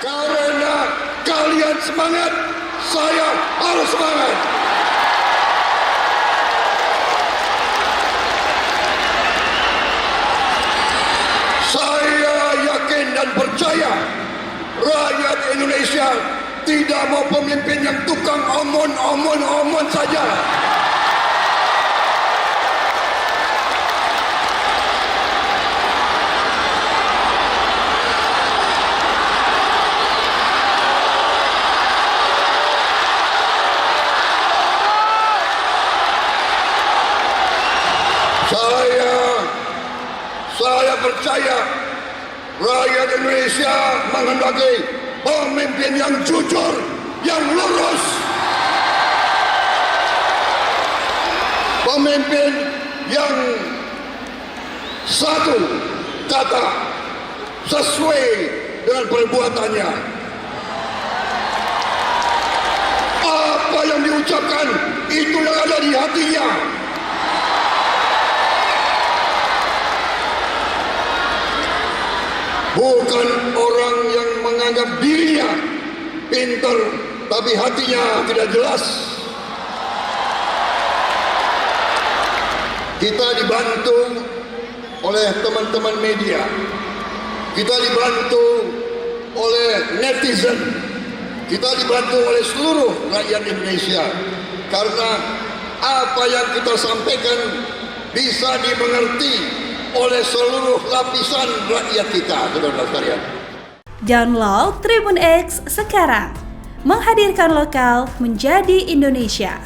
Karena kalian semangat, saya harus semangat. Saya yakin dan percaya rakyat Indonesia tidak mau pemimpin yang tukang omon saja. Saya percaya rakyat Indonesia menghendaki pemimpin yang jujur, yang lurus, pemimpin yang satu kata sesuai dengan perbuatannya. Apa yang diucapkan itu yang ada di hatinya. Bukan orang yang menganggap dirinya pintar tapi hatinya tidak jelas. Kita dibantu oleh teman-teman media, kita dibantu oleh netizen, kita dibantu oleh seluruh rakyat Indonesia, karena apa yang kita sampaikan bisa dimengerti oleh seluruh lapisan rakyat kita, saudara sekalian. Download Tribun X sekarang, menghadirkan lokal menjadi Indonesia.